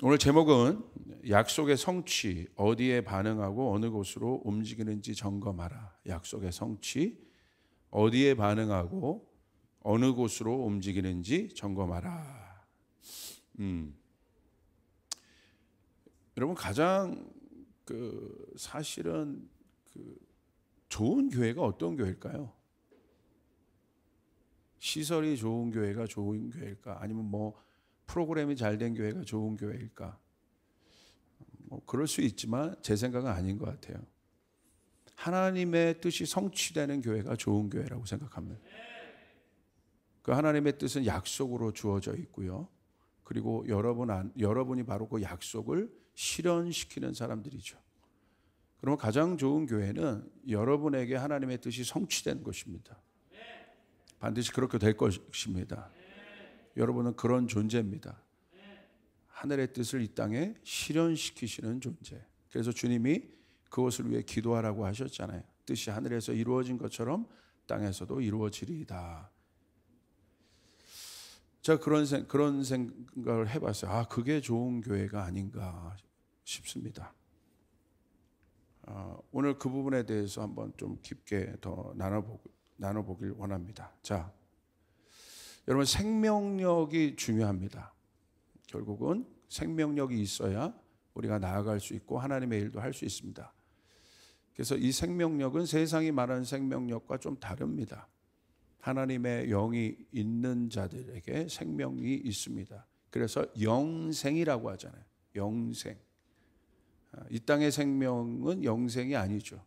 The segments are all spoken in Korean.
오늘 제목은 약속의 성취, 어디에 반응하고 어느 곳으로 움직이는지 점검하라. 약속의 성취, 어디에 반응하고 어느 곳으로 움직이는지 점검하라. 여러분 가장 사실은 좋은 교회가 어떤 교회일까요? 시설이 좋은 교회가 좋은 교회일까? 아니면 프로그램이 잘 된 교회가 좋은 교회일까? 그럴 수 있지만 제 생각은 아닌 것 같아요. 하나님의 뜻이 성취되는 교회가 좋은 교회라고 생각합니다. 그 하나님의 뜻은 약속으로 주어져 있고요. 그리고 여러분이 바로 그 약속을 실현시키는 사람들이죠. 그러면 가장 좋은 교회는 여러분에게 하나님의 뜻이 성취된 것입니다. 반드시 그렇게 될 것입니다. 여러분은 그런 존재입니다. 하늘의 뜻을 이 땅에 실현시키시는 존재. 그래서 주님이 그것을 위해 기도하라고 하셨잖아요. 뜻이 하늘에서 이루어진 것처럼 땅에서도 이루어지리이다. 제가 그런 생각을 해봤어요. 그게 좋은 교회가 아닌가 싶습니다. 오늘 그 부분에 대해서 한번 좀 깊게 더 나눠보길 원합니다. 자, 여러분 생명력이 중요합니다. 결국은 생명력이 있어야 우리가 나아갈 수 있고 하나님의 일도 할 수 있습니다. 그래서 이 생명력은 세상이 말하는 생명력과 좀 다릅니다. 하나님의 영이 있는 자들에게 생명이 있습니다. 그래서 영생이라고 하잖아요. 영생. 이 땅의 생명은 영생이 아니죠.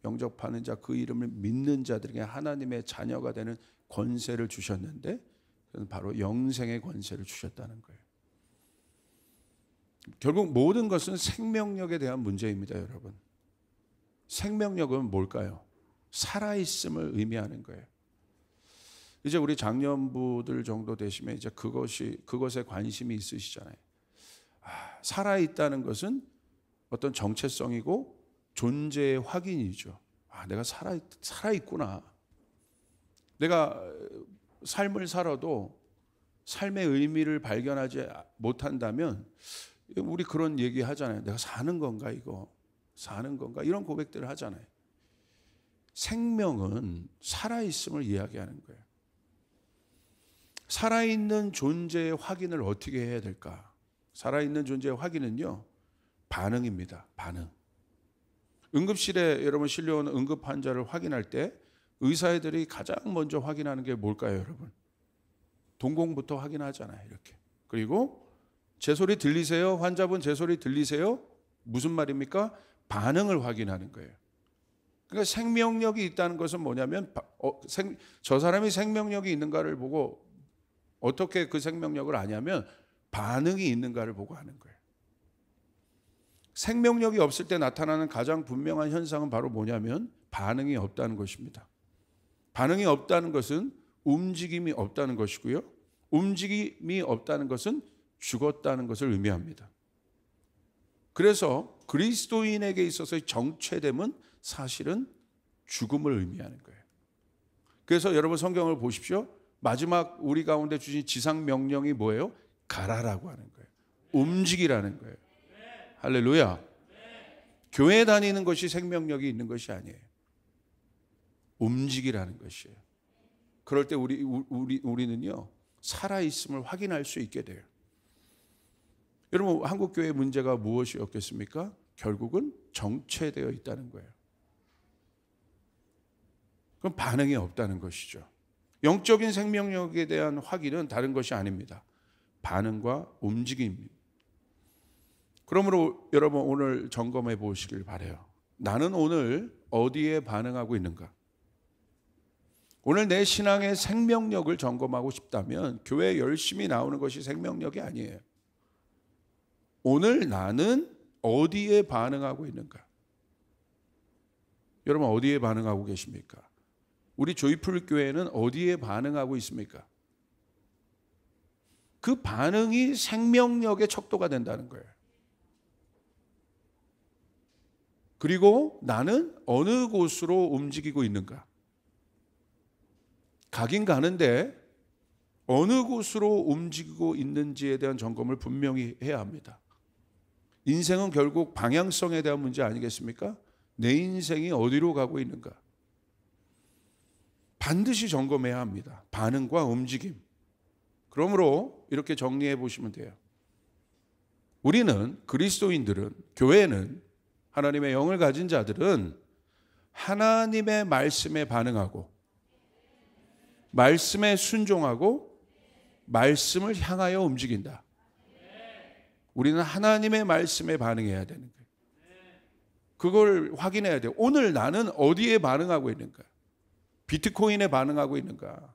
영접하는 자, 그 이름을 믿는 자들에게 하나님의 자녀가 되는 권세를 주셨는데 그건 바로 영생의 권세를 주셨다는 거예요. 결국 모든 것은 생명력에 대한 문제입니다, 여러분. 생명력은 뭘까요? 살아있음을 의미하는 거예요. 이제 우리 장년부들 정도 되시면 이제 그것에 관심이 있으시잖아요. 살아있다는 것은 어떤 정체성이고 존재의 확인이죠. 내가 살아있구나. 내가 삶을 살아도 삶의 의미를 발견하지 못한다면 우리 그런 얘기 하잖아요. 내가 사는 건가 이거? 사는 건가? 이런 고백들을 하잖아요. 생명은 살아있음을 이야기하는 거예요. 살아있는 존재의 확인을 어떻게 해야 될까? 살아있는 존재의 확인은요, 반응입니다. 반응. 응급실에 여러분 실려온 응급 환자를 확인할 때 의사애들이 가장 먼저 확인하는 게 뭘까요, 여러분? 동공부터 확인하잖아요, 이렇게. 그리고 제 소리 들리세요? 환자분 제 소리 들리세요? 무슨 말입니까? 반응을 확인하는 거예요. 그러니까 생명력이 있다는 것은 뭐냐면 저 사람이 생명력이 있는가를 보고 어떻게 그 생명력을 아냐면 반응이 있는가를 보고 하는 거예요. 생명력이 없을 때 나타나는 가장 분명한 현상은 바로 뭐냐면 반응이 없다는 것입니다. 반응이 없다는 것은 움직임이 없다는 것이고요. 움직임이 없다는 것은 죽었다는 것을 의미합니다. 그래서 그리스도인에게 있어서의 정체됨은 사실은 죽음을 의미하는 거예요. 그래서 여러분 성경을 보십시오. 마지막 우리 가운데 주신 지상 명령이 뭐예요? 가라라고 하는 거예요. 움직이라는 거예요. 할렐루야. 교회 다니는 것이 생명력이 있는 것이 아니에요. 움직이라는 것이에요. 그럴 때 우리는요, 살아있음을 확인할 수 있게 돼요. 여러분, 한국교회의 문제가 무엇이었겠습니까? 결국은 정체되어 있다는 거예요. 그럼 반응이 없다는 것이죠. 영적인 생명력에 대한 확인은 다른 것이 아닙니다. 반응과 움직임입니다. 그러므로 여러분 오늘 점검해 보시길 바라요. 나는 오늘 어디에 반응하고 있는가? 오늘 내 신앙의 생명력을 점검하고 싶다면 교회에 열심히 나오는 것이 생명력이 아니에요. 오늘 나는 어디에 반응하고 있는가? 여러분 어디에 반응하고 계십니까? 우리 조이풀 교회는 어디에 반응하고 있습니까? 그 반응이 생명력의 척도가 된다는 거예요. 그리고 나는 어느 곳으로 움직이고 있는가? 가긴 가는데 어느 곳으로 움직이고 있는지에 대한 점검을 분명히 해야 합니다. 인생은 결국 방향성에 대한 문제 아니겠습니까? 내 인생이 어디로 가고 있는가? 반드시 점검해야 합니다. 반응과 움직임. 그러므로 이렇게 정리해 보시면 돼요. 우리는, 그리스도인들은, 교회는, 하나님의 영을 가진 자들은 하나님의 말씀에 반응하고 말씀에 순종하고 말씀을 향하여 움직인다. 우리는 하나님의 말씀에 반응해야 되는 거예요. 그걸 확인해야 돼요. 오늘 나는 어디에 반응하고 있는가? 비트코인에 반응하고 있는가?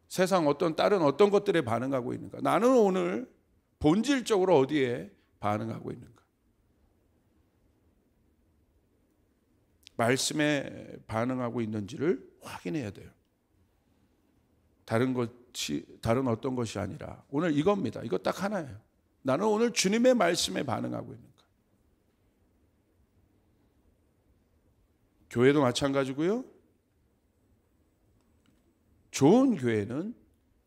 세상 다른 어떤 것들에 반응하고 있는가? 나는 오늘 본질적으로 어디에 반응하고 있는가? 말씀에 반응하고 있는지를 확인해야 돼요. 다른 어떤 것이 아니라 오늘 이겁니다. 이거 딱 하나예요. 나는 오늘 주님의 말씀에 반응하고 있는가? 교회도 마찬가지고요. 좋은 교회는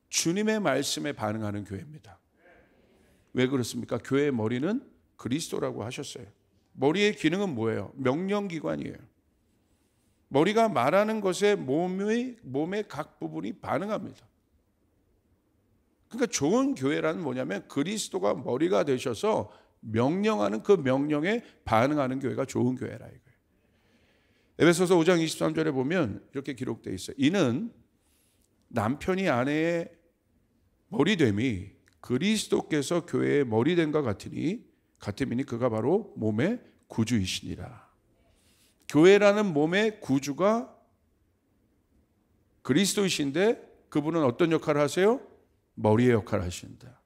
주님의 말씀에 반응하는 교회입니다. 왜 그렇습니까? 교회의 머리는 그리스도라고 하셨어요. 머리의 기능은 뭐예요? 명령기관이에요. 머리가 말하는 것에 몸의 각 부분이 반응합니다. 그러니까 좋은 교회라는 뭐냐면 그리스도가 머리가 되셔서 명령하는 그 명령에 반응하는 교회가 좋은 교회라 이거예요. 에베소서 5장 23절에 보면 이렇게 기록되어 있어요. 이는 남편이 아내의 머리됨이 그리스도께서 교회의 머리됨과 같음이니 그가 바로 몸의 구주이시니라. 교회라는 몸의 구주가 그리스도이신데 그분은 어떤 역할을 하세요? 머리의 역할을 하신다.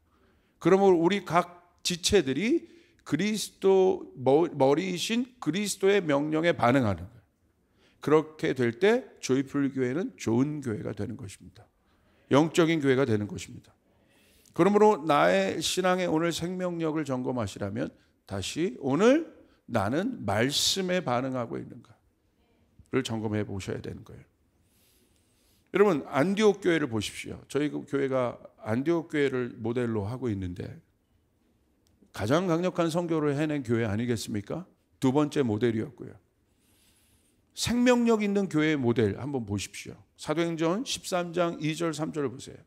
그러면 우리 각 지체들이 그리스도 머리이신 그리스도의 명령에 반응하는 거예요. 그렇게 될 때 조이풀 교회는 좋은 교회가 되는 것입니다. 영적인 교회가 되는 것입니다. 그러므로 나의 신앙의 오늘 생명력을 점검하시라면 다시 오늘 나는 말씀에 반응하고 있는가를 점검해 보셔야 되는 거예요. 여러분 안디옥 교회를 보십시오. 저희 교회가 안디옥 교회를 모델로 하고 있는데 가장 강력한 선교를 해낸 교회 아니겠습니까? 두 번째 모델이었고요. 생명력 있는 교회의 모델 한번 보십시오. 사도행전 13장 2절 3절을 보세요.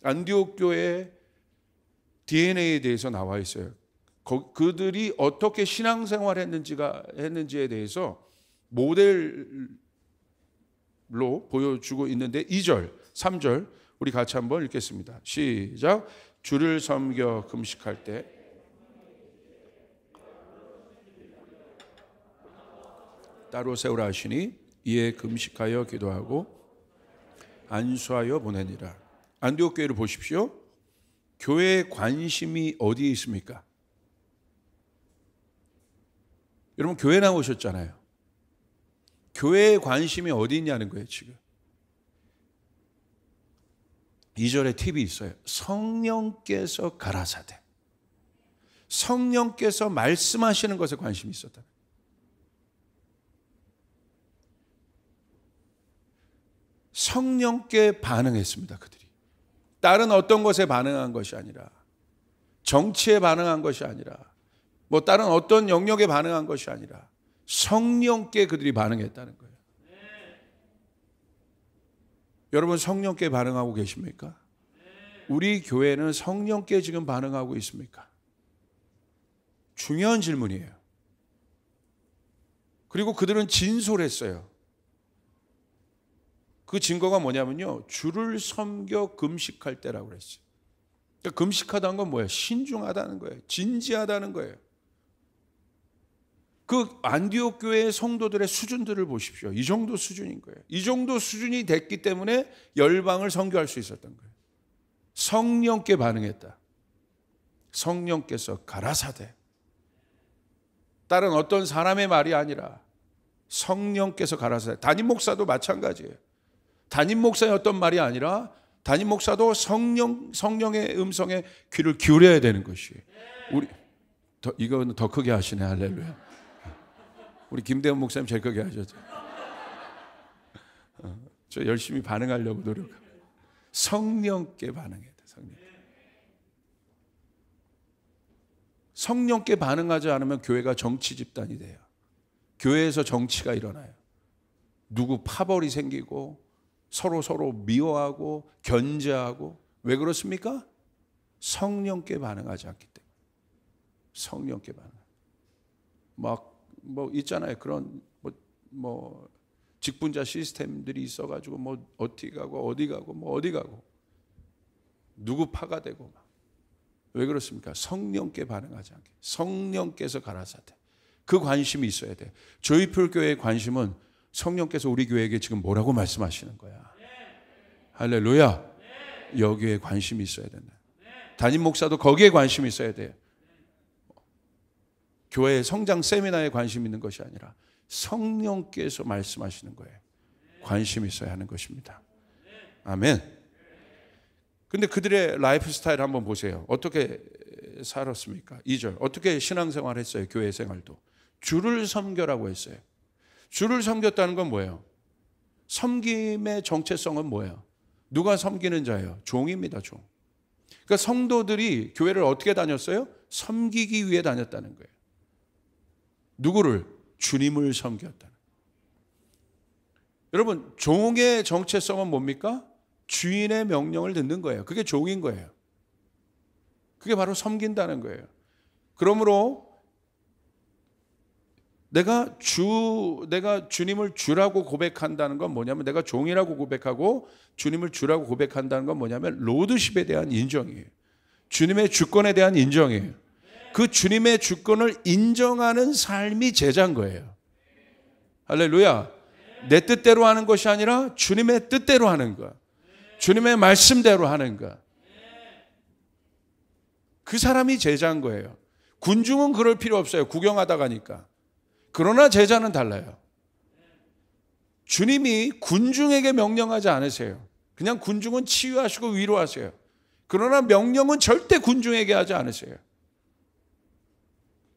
안디옥 교회의 DNA에 대해서 나와 있어요. 그들이 어떻게 신앙생활 했는지에 대해서 모델로 보여주고 있는데 2절, 3절 우리 같이 한번 읽겠습니다. 시작. 주를 섬겨 금식할 때 따로 세우라 하시니 이에 금식하여 기도하고 안수하여 보내니라. 안디옥 교회를 보십시오. 교회의 관심이 어디에 있습니까? 여러분 교회 나오셨잖아요. 교회의 관심이 어디 있냐는 거예요 지금. 2절에 팁이 있어요. 성령께서 가라사대. 성령께서 말씀하시는 것에 관심이 있었다. 성령께 반응했습니다. 그들이. 다른 어떤 것에 반응한 것이 아니라 정치에 반응한 것이 아니라 뭐 다른 어떤 영역에 반응한 것이 아니라 성령께 그들이 반응했다는 거예요. 여러분 성령께 반응하고 계십니까? 우리 교회는 성령께 지금 반응하고 있습니까? 중요한 질문이에요. 그리고 그들은 진솔했어요. 그 증거가 뭐냐면요. 주를 섬겨 금식할 때라고 그랬어요. 그러니까 금식하다는 건 뭐예요? 신중하다는 거예요. 진지하다는 거예요. 그 안디옥 교회의 성도들의 수준들을 보십시오. 이 정도 수준인 거예요. 이 정도 수준이 됐기 때문에 열방을 선교할 수 있었던 거예요. 성령께 반응했다. 성령께서 가라사대. 다른 어떤 사람의 말이 아니라 성령께서 가라사대. 담임 목사도 마찬가지예요. 담임 목사의 어떤 말이 아니라 담임 목사도 성령의 음성에 귀를 기울여야 되는 것이에요. 이거는 더 크게 하시네. 할렐루야. 우리 김대원 목사님 제일 크게 하셨죠. 저 열심히 반응하려고 노력합니다. 성령께 반응해야 돼. 성령께 반응하지 않으면 교회가 정치 집단이 돼요. 교회에서 정치가 일어나요. 누구 파벌이 생기고 서로 미워하고 견제하고. 왜 그렇습니까? 성령께 반응하지 않기 때문에. 성령께 반응. 뭐 있잖아요. 그런 뭐 직분자 시스템들이 있어가지고 뭐 어디 가고 누구 파가 되고 막. 왜 그렇습니까? 성령께 반응하지 않게. 성령께서 가라사대. 그 관심이 있어야 돼. 조이풀 교회의 관심은 성령께서 우리 교회에게 지금 뭐라고 말씀하시는 거야. 할렐루야. 여기에 관심이 있어야 된다. 담임 목사도 거기에 관심이 있어야 돼요. 교회의 성장 세미나에 관심 있는 것이 아니라 성령께서 말씀하시는 거예요. 관심이 있어야 하는 것입니다. 아멘. 근데 그들의 라이프 스타일 한번 보세요. 어떻게 살았습니까? 2절. 어떻게 신앙생활 했어요? 교회 생활도. 주를 섬겨라고 했어요. 주를 섬겼다는 건 뭐예요? 섬김의 정체성은 뭐예요? 누가 섬기는 자예요? 종입니다. 종. 그러니까 성도들이 교회를 어떻게 다녔어요? 섬기기 위해 다녔다는 거예요. 누구를? 주님을 섬겼다는 거예요. 여러분, 종의 정체성은 뭡니까? 주인의 명령을 듣는 거예요. 그게 종인 거예요. 그게 바로 섬긴다는 거예요. 그러므로 내가 주님을 주라고 고백한다는 건 뭐냐면, 내가 종이라고 고백하고 주님을 주라고 고백한다는 건 뭐냐면 로드십에 대한 인정이에요. 주님의 주권에 대한 인정이에요. 그 주님의 주권을 인정하는 삶이 제자인 거예요. 할렐루야. 내 뜻대로 하는 것이 아니라 주님의 뜻대로 하는 것. 주님의 말씀대로 하는 것. 그 사람이 제자인 거예요. 군중은 그럴 필요 없어요. 구경하다 가니까. 그러나 제자는 달라요. 주님이 군중에게 명령하지 않으세요. 그냥 군중은 치유하시고 위로하세요. 그러나 명령은 절대 군중에게 하지 않으세요.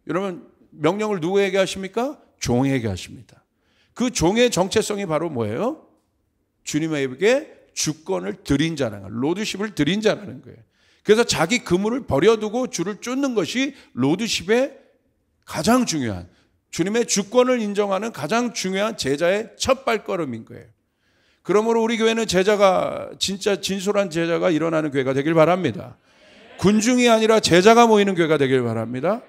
여러분, 명령을 누구에게 하십니까? 종에게 하십니다. 그 종의 정체성이 바로 뭐예요? 주님에게 주권을 드린 자라는 거예요. 로드십을 드린 자라는 거예요. 그래서 자기 그물을 버려두고 주를 쫓는 것이 로드십의 가장 중요한, 주님의 주권을 인정하는 가장 중요한 제자의 첫 발걸음인 거예요. 그러므로 우리 교회는 제자가, 진짜 진솔한 제자가 일어나는 교회가 되길 바랍니다. 군중이 아니라 제자가 모이는 교회가 되길 바랍니다.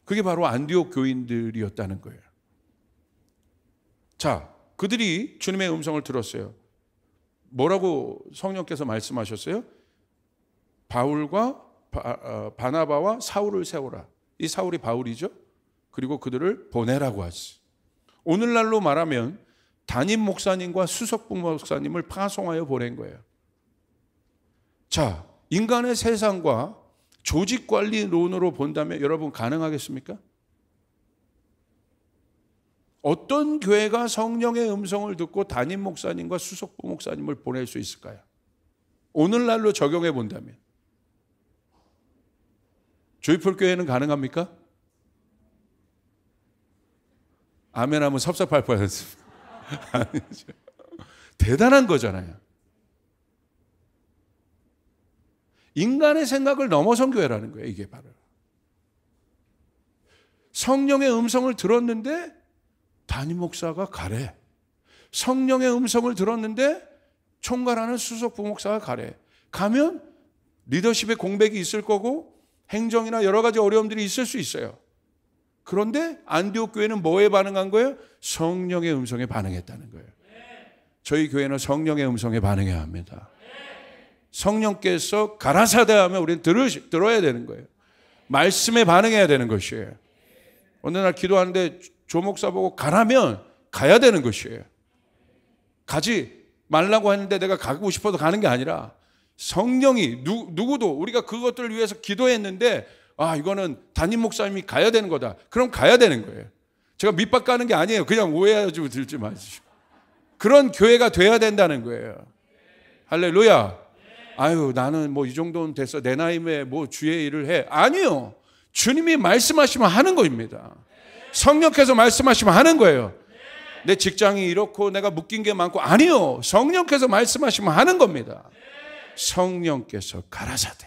그게 바로 안디옥 교인들이었다는 거예요. 자, 그들이 주님의 음성을 들었어요. 뭐라고 성령께서 말씀하셨어요? 바울과 바나바와 사울을 세우라. 이 사울이 바울이죠. 그리고 그들을 보내라고 하지. 오늘날로 말하면 담임 목사님과 수석 부목사님을 파송하여 보낸 거예요. 자, 인간의 세상과 조직관리론으로 본다면 여러분 가능하겠습니까? 어떤 교회가 성령의 음성을 듣고 담임 목사님과 수석 부목사님을 보낼 수 있을까요? 오늘날로 적용해 본다면. 조이풀 교회는 가능합니까? 아멘 하면 섭섭할 뻔했습니다. 아니죠. 대단한 거잖아요. 인간의 생각을 넘어선 교회라는 거예요. 이게 바로. 성령의 음성을 들었는데 담임 목사가 가래. 성령의 음성을 들었는데 총괄하는 수석 부목사가 가래. 가면 리더십의 공백이 있을 거고 행정이나 여러 가지 어려움들이 있을 수 있어요. 그런데 안디옥 교회는 뭐에 반응한 거예요? 성령의 음성에 반응했다는 거예요. 저희 교회는 성령의 음성에 반응해야 합니다. 성령께서 가라사대 하면 우리는 들어야 되는 거예요. 말씀에 반응해야 되는 것이에요. 어느 날 기도하는데 조목사 보고 가라면 가야 되는 것이에요. 가지 말라고 했는데 내가 가고 싶어도 가는 게 아니라 성령이 누구도 우리가 그것들을 위해서 기도했는데 이거는 담임 목사님이 가야 되는 거다. 그럼 가야 되는 거예요. 제가 밑밥 가는 게 아니에요. 그냥 오해하지 들지 마시고. 그런 교회가 돼야 된다는 거예요. 할렐루야. 아유, 나는 뭐 이 정도는 됐어. 내 나이에 뭐 주의 일을 해. 아니요. 주님이 말씀하시면 하는 거입니다. 성령께서 말씀하시면 하는 거예요. 내 직장이 이렇고 내가 묶인 게 많고, 아니요. 성령께서 말씀하시면 하는 겁니다. 성령께서 가라사대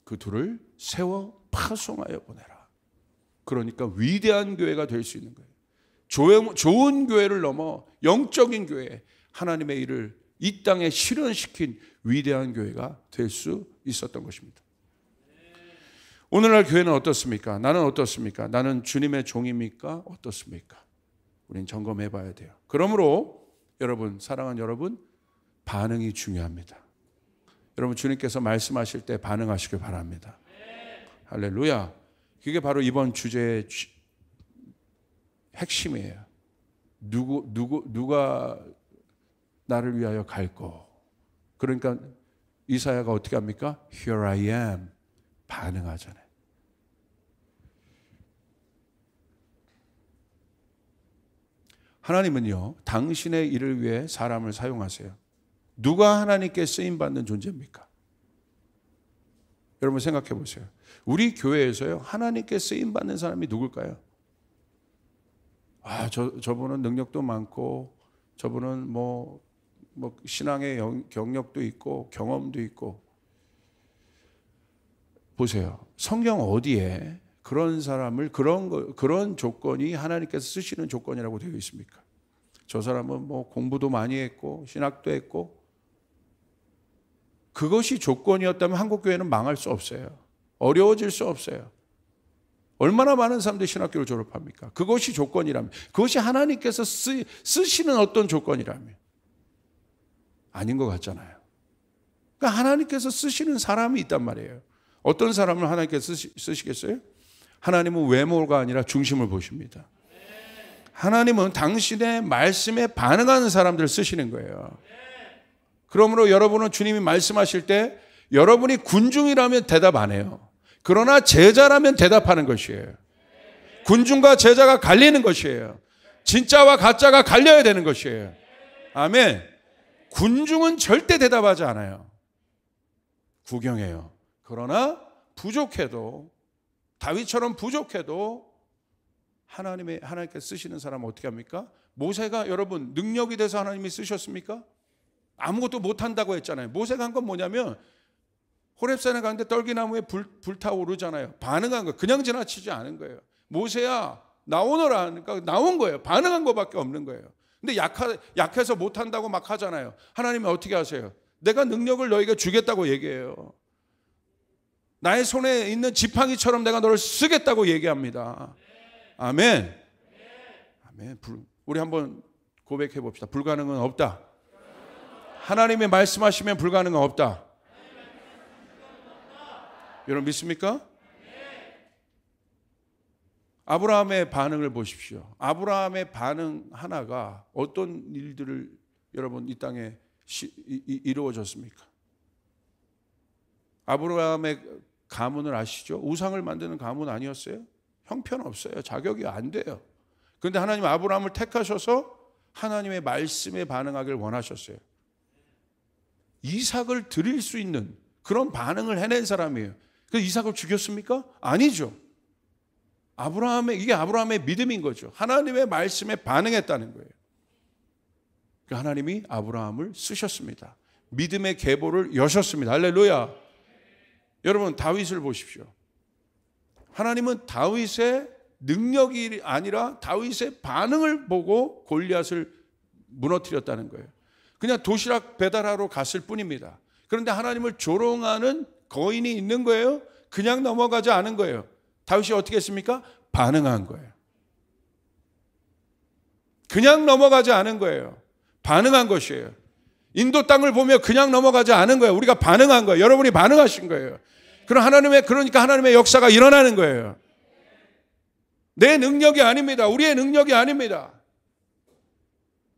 그 둘을 세워 파송하여 보내라. 그러니까 위대한 교회가 될 수 있는 거예요. 좋은 교회를 넘어 영적인 교회, 하나님의 일을 이 땅에 실현시킨 위대한 교회가 될 수 있었던 것입니다. 오늘날 교회는 어떻습니까? 나는 어떻습니까? 나는 주님의 종입니까? 어떻습니까? 우린 점검해 봐야 돼요. 그러므로 여러분, 사랑하는 여러분, 반응이 중요합니다. 여러분, 주님께서 말씀하실 때 반응하시길 바랍니다. 할렐루야. 그게 바로 이번 주제의 핵심이에요. 누가 나를 위하여 갈고. 그러니까 이사야가 어떻게 합니까? Here I am. 반응하잖아요. 하나님은요, 당신의 일을 위해 사람을 사용하세요. 누가 하나님께 쓰임받는 존재입니까? 여러분 생각해 보세요. 우리 교회에서요, 하나님께 쓰임받는 사람이 누굴까요? 저분은 능력도 많고, 저분은 뭐 신앙의 경력도 있고, 경험도 있고. 보세요. 성경 어디에 그런 사람을, 그런 조건이 하나님께서 쓰시는 조건이라고 되어 있습니까? 저 사람은 뭐 공부도 많이 했고, 신학도 했고, 그것이 조건이었다면 한국교회는 망할 수 없어요. 어려워질 수 없어요. 얼마나 많은 사람들이 신학교를 졸업합니까? 그것이 조건이라면, 그것이 하나님께서 쓰시는 어떤 조건이라면 아닌 것 같잖아요. 그러니까 하나님께서 쓰시는 사람이 있단 말이에요. 어떤 사람을 하나님께서 쓰시겠어요? 하나님은 외모가 아니라 중심을 보십니다. 하나님은 당신의 말씀에 반응하는 사람들을 쓰시는 거예요. 그러므로 여러분은 주님이 말씀하실 때 여러분이 군중이라면 대답 안 해요. 그러나 제자라면 대답하는 것이에요. 군중과 제자가 갈리는 것이에요. 진짜와 가짜가 갈려야 되는 것이에요. 아멘. 군중은 절대 대답하지 않아요. 구경해요. 그러나 부족해도, 다윗처럼 부족해도 하나님께 쓰시는 사람은 어떻게 합니까? 모세가 여러분 능력이 돼서 하나님이 쓰셨습니까? 아무것도 못한다고 했잖아요. 모세가 한 건 뭐냐면 호렙산에 가는데 떨기나무에 불타오르잖아요. 반응한 거예요. 그냥 지나치지 않은 거예요. 모세야 나오너라 하니까 나온 거예요. 반응한 것밖에 없는 거예요. 근데 약해서 못한다고 막 하잖아요. 하나님이 어떻게 하세요? 내가 능력을 너에게 주겠다고 얘기해요. 나의 손에 있는 지팡이처럼 내가 너를 쓰겠다고 얘기합니다. 아멘. 아멘. 우리 한번 고백해 봅시다. 불가능은 없다. 하나님이 말씀하시면 불가능은 없다. 여러분 믿습니까? 아브라함의 반응을 보십시오. 아브라함의 반응 하나가 어떤 일들을 여러분 이 땅에 이루어졌습니까? 아브라함의 가문을 아시죠? 우상을 만드는 가문 아니었어요? 형편없어요. 자격이 안 돼요. 그런데 하나님 아브라함을 택하셔서 하나님의 말씀에 반응하길 원하셨어요. 이삭을 드릴 수 있는 그런 반응을 해낸 사람이에요. 그래서 이삭을 죽였습니까? 아니죠. 이게 아브라함의 믿음인 거죠. 하나님의 말씀에 반응했다는 거예요. 하나님이 아브라함을 쓰셨습니다. 믿음의 계보를 여셨습니다. 할렐루야. 여러분 다윗을 보십시오. 하나님은 다윗의 능력이 아니라 다윗의 반응을 보고 골리앗을 무너뜨렸다는 거예요. 그냥 도시락 배달하러 갔을 뿐입니다. 그런데 하나님을 조롱하는 거인이 있는 거예요. 그냥 넘어가지 않은 거예요. 다윗이 어떻게 했습니까? 반응한 거예요. 그냥 넘어가지 않은 거예요. 반응한 것이에요. 인도 땅을 보며 그냥 넘어가지 않은 거예요. 우리가 반응한 거예요. 여러분이 반응하신 거예요. 그러니까 하나님의 역사가 일어나는 거예요. 내 능력이 아닙니다. 우리의 능력이 아닙니다.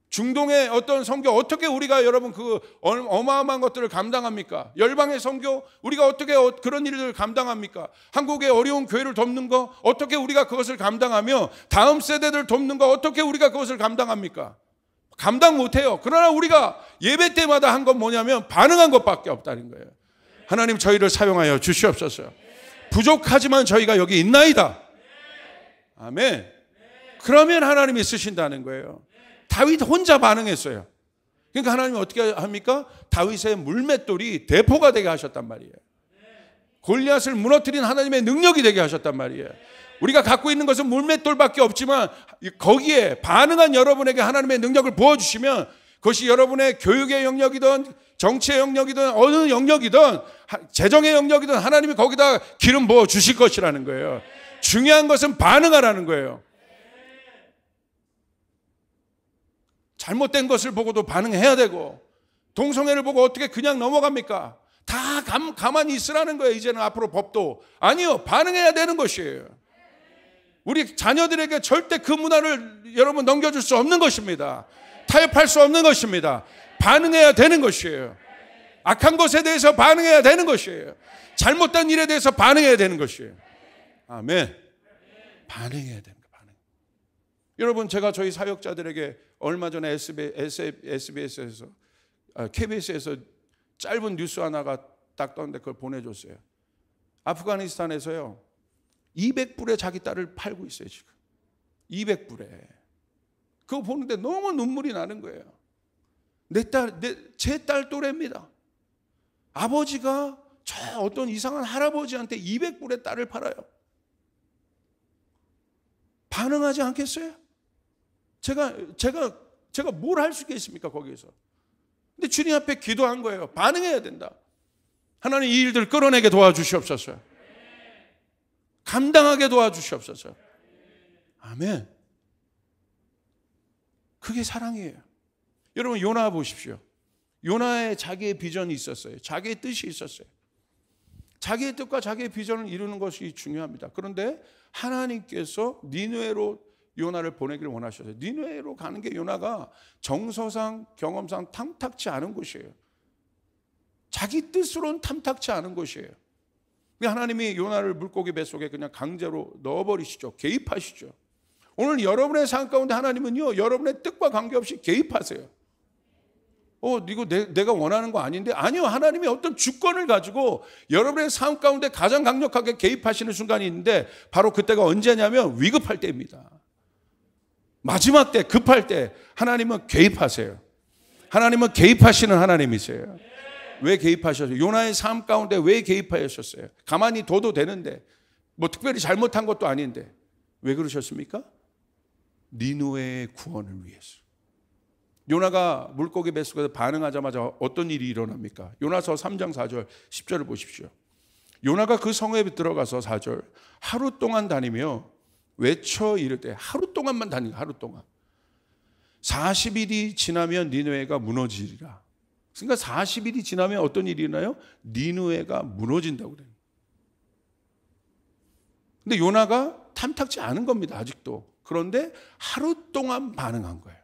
중동의 어떤 선교 어떻게 우리가 여러분 그 어마어마한 것들을 감당합니까? 열방의 선교 우리가 어떻게 그런 일들을 감당합니까? 한국의 어려운 교회를 돕는 거 어떻게 우리가 그것을 감당하며 다음 세대들 돕는 거 어떻게 우리가 그것을 감당합니까? 감당 못해요. 그러나 우리가 예배 때마다 한 건 뭐냐면 반응한 것밖에 없다는 거예요. 하나님 저희를 사용하여 주시옵소서. 부족하지만 저희가 여기 있나이다. 아멘. 그러면 하나님이 쓰신다는 거예요. 다윗 혼자 반응했어요. 그러니까 하나님이 어떻게 합니까? 다윗의 물맷돌이 대포가 되게 하셨단 말이에요. 골리앗을 무너뜨린 하나님의 능력이 되게 하셨단 말이에요. 우리가 갖고 있는 것은 물맷돌밖에 없지만 거기에 반응한 여러분에게 하나님의 능력을 부어주시면 그것이 여러분의 교육의 영역이든 정치의 영역이든 어느 영역이든 재정의 영역이든 하나님이 거기다 기름 부어 주실 것이라는 거예요. 중요한 것은 반응하라는 거예요. 잘못된 것을 보고도 반응해야 되고 동성애를 보고 어떻게 그냥 넘어갑니까? 다 가만히 있으라는 거예요. 이제는 앞으로 법도. 아니요. 반응해야 되는 것이에요. 우리 자녀들에게 절대 그 문화를 여러분 넘겨줄 수 없는 것입니다. 타협할 수 없는 것입니다. 반응해야 되는 것이에요. 악한 것에 대해서 반응해야 되는 것이에요. 잘못된 일에 대해서 반응해야 되는 것이에요. 아멘. 반응해야 됩니다. 여러분, 제가 저희 사역자들에게 얼마 전에 SBS에서 KBS에서 짧은 뉴스 하나가 딱 떴는데 그걸 보내줬어요. 아프가니스탄에서요 200불에 자기 딸을 팔고 있어요. 지금 200불에. 그거 보는데 너무 눈물이 나는 거예요. 제 딸 또래입니다. 아버지가 저 어떤 이상한 할아버지한테 200불에 딸을 팔아요. 반응하지 않겠어요? 제가 뭘 할 수 있겠습니까 거기에서? 근데 주님 앞에 기도한 거예요. 반응해야 된다. 하나님 이 일들 끌어내게 도와주시옵소서. 감당하게 도와주시옵소서. 아멘. 그게 사랑이에요. 여러분 요나 보십시오. 요나의 자기의 비전이 있었어요. 자기의 뜻이 있었어요. 자기의 뜻과 자기의 비전을 이루는 것이 중요합니다. 그런데 하나님께서 니느웨로 요나를 보내기를 원하셨어요. 니느웨로 가는 게 요나가 정서상 경험상 탐탁치 않은 곳이에요. 자기 뜻으로는 탐탁치 않은 곳이에요. 하나님이 요나를 물고기 뱃속에 그냥 강제로 넣어버리시죠. 개입하시죠. 오늘 여러분의 삶 가운데 하나님은요 여러분의 뜻과 관계없이 개입하세요. 이거 내가 원하는 거 아닌데? 아니요. 하나님이 어떤 주권을 가지고 여러분의 삶 가운데 가장 강력하게 개입하시는 순간이 있는데 바로 그때가 언제냐면 위급할 때입니다. 마지막 때 급할 때 하나님은 개입하세요. 하나님은 개입하시는 하나님이세요. 왜 개입하셨어요? 요나의 삶 가운데 왜 개입하셨어요? 가만히 둬도 되는데 뭐 특별히 잘못한 것도 아닌데 왜 그러셨습니까? 니느웨의 구원을 위해서. 요나가 물고기 뱃속에서 반응하자마자 어떤 일이 일어납니까? 요나서 3장 4절 10절을 보십시오. 요나가 그 성에 들어가서 4절 하루 동안 다니며 외쳐 이르되 하루 동안만 다니고 하루 동안 40일이 지나면 니느웨가 무너지리라. 그러니까 40일이 지나면 어떤 일이 일어나요? 니느웨가 무너진다고 그래요. 근데 요나가 탐탁지 않은 겁니다. 아직도. 그런데 하루 동안 반응한 거예요.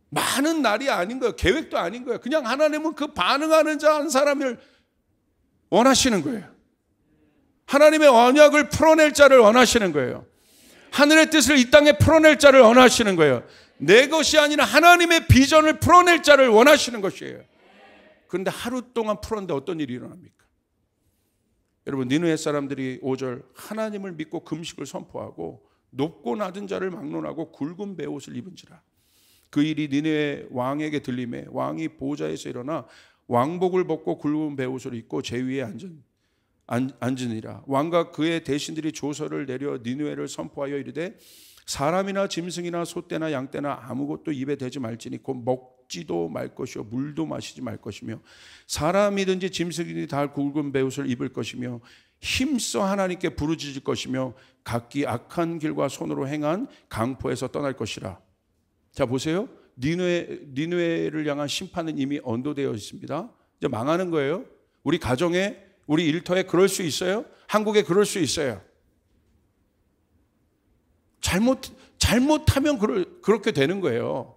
많은 날이 아닌 거예요. 계획도 아닌 거예요. 그냥 하나님은 그 반응하는 자 한 사람을 원하시는 거예요. 하나님의 언약을 풀어낼 자를 원하시는 거예요. 하늘의 뜻을 이 땅에 풀어낼 자를 원하시는 거예요. 내 것이 아니라 하나님의 비전을 풀어낼 자를 원하시는 것이에요. 그런데 하루 동안 풀었는데 어떤 일이 일어납니까? 여러분 니느웨 사람들이 5절 하나님을 믿고 금식을 선포하고 높고 낮은 자를 막론하고 굵은 베옷을 입은지라. 그 일이 니느웨 왕에게 들림에 왕이 보좌에서 일어나 왕복을 벗고 굵은 베옷을 입고 제 위에 앉으니라. 왕과 그의 대신들이 조서를 내려 니느웨를 선포하여 이르되 사람이나 짐승이나 소떼나 양떼나 아무것도 입에 대지 말지니 곧 먹지도 말 것이요 물도 마시지 말 것이며 사람이든지 짐승이든지 다 굵은 베옷을 입을 것이며 힘써 하나님께 부르짖을 것이며 각기 악한 길과 손으로 행한 강포에서 떠날 것이라. 자 보세요. 니느웨를 향한 심판은 이미 언도되어 있습니다. 이제 망하는 거예요. 우리 가정에 우리 일터에 그럴 수 있어요. 한국에 그럴 수 있어요. 잘못하면 그렇게 되는 거예요.